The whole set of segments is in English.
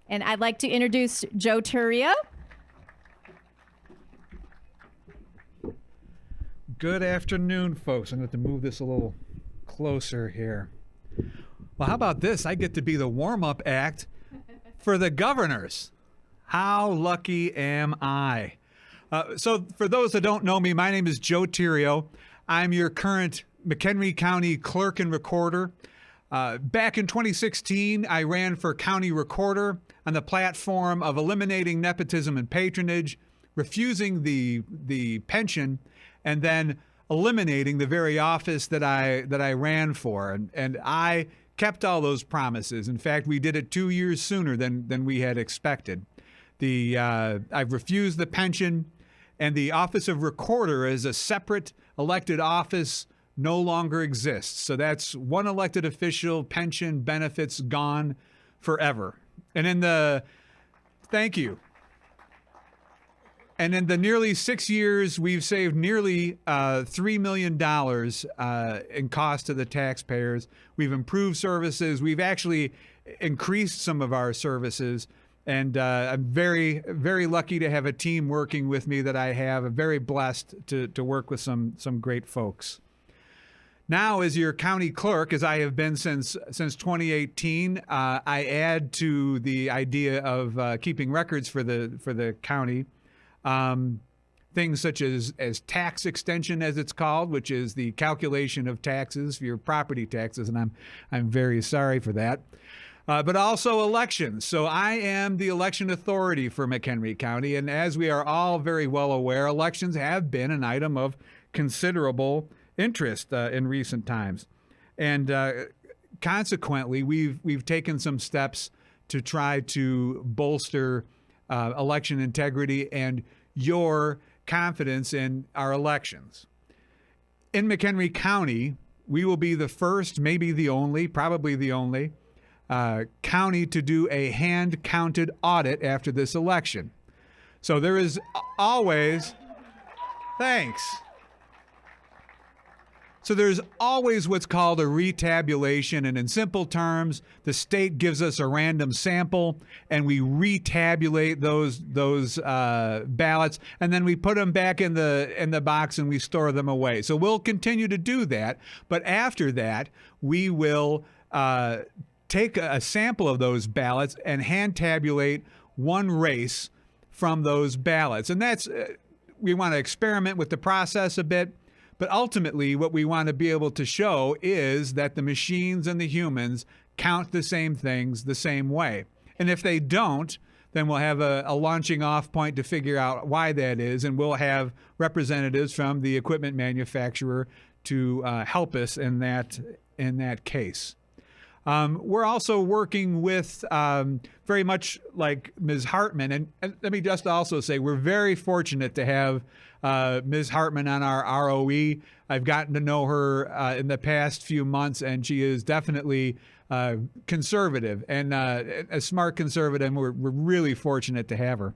And I'd like to introduce Joe Tirio. Good afternoon, folks. I'm going to have to move this a little closer here. Well, how about this? I get to be the warm-up act for the governors. How lucky am I? So for those that don't know me, my name is Joe Tirio. I'm your current McHenry County Clerk and Recorder. Back in 2016, I ran for County Recorder on the platform of eliminating nepotism and patronage, refusing the pension, and then eliminating the very office that I ran for. And I kept all those promises. In fact, we did it 2 years sooner than we had expected. I've refused the pension, and the office of Recorder as a separate elected office no longer exists. So that's one elected official, pension, benefits gone forever. Thank you. And in the nearly 6 years, we've saved nearly $3 million in cost to the taxpayers. We've improved services. We've actually increased some of our services. And I'm very, very lucky to have a team working with me that I have. I'm very blessed to work with some great folks. Now, as your county clerk, as I have been since 2018, I add to the idea of keeping records for the county. Things such as tax extension, as it's called, which is the calculation of taxes for your property taxes, and I'm very sorry for that. But also elections. So I am the election authority for McHenry County, and as we are all very well aware, elections have been an item of considerable interest in recent times, and consequently, we've taken some steps to try to bolster election integrity and your confidence in our elections. In McHenry County, we will be the first, maybe the only, probably the only county to do a hand-counted audit after this election. So there is always, thanks. So there's always what's called a retabulation, and in simple terms, the state gives us a random sample, and we retabulate those ballots, and then we put them back in the box and we store them away. So we'll continue to do that, but after that, we will take a sample of those ballots and hand tabulate one race from those ballots, and that's we want to experiment with the process a bit. But ultimately, what we want to be able to show is that the machines and the humans count the same things the same way. And if they don't, then we'll have a launching off point to figure out why that is, and we'll have representatives from the equipment manufacturer to help us in that case. We're also working with very much like Ms. Hartman, and let me just also say we're very fortunate to have Ms. Hartman on our ROE. I've gotten to know her in the past few months, and she is definitely conservative and a smart conservative, and we're really fortunate to have her.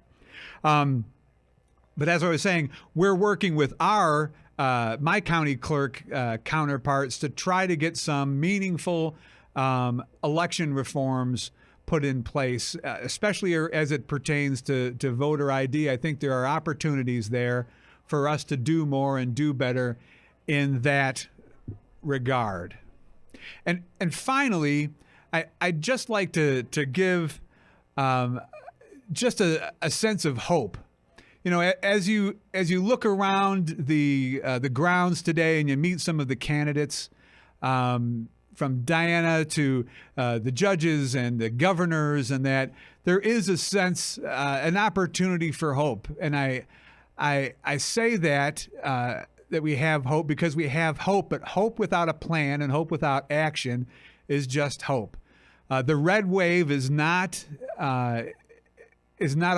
But as I was saying, we're working with my county clerk counterparts to try to get some meaningful election reforms put in place, especially as it pertains to voter ID. I think there are opportunities there for us to do more and do better in that regard. And finally, I'd just like to give just a sense of hope. You know, as you look around the grounds today and you meet some of the candidates, from Diana to the judges and the governors, and that there is a sense, an opportunity for hope. And I say that we have hope because we have hope, but hope without a plan and hope without action is just hope. The red wave is not a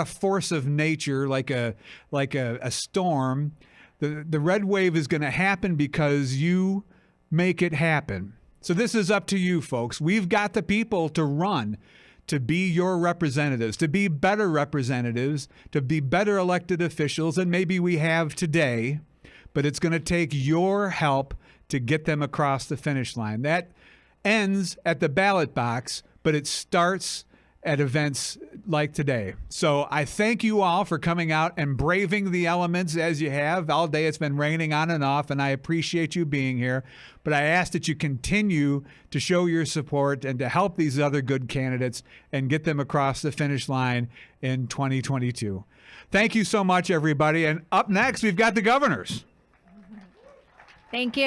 force of nature like a storm. The red wave is going to happen because you make it happen. So this is up to you, folks. We've got the people to run, to be your representatives, to be better representatives, to be better elected officials than maybe we have today. But it's going to take your help to get them across the finish line. That ends at the ballot box, but it starts at events like today. So I thank you all for coming out and braving the elements as you have. All day it's been raining on and off, and I appreciate you being here. But I ask that you continue to show your support and to help these other good candidates and get them across the finish line in 2022. Thank you so much, everybody. And up next, we've got the governors. Thank you.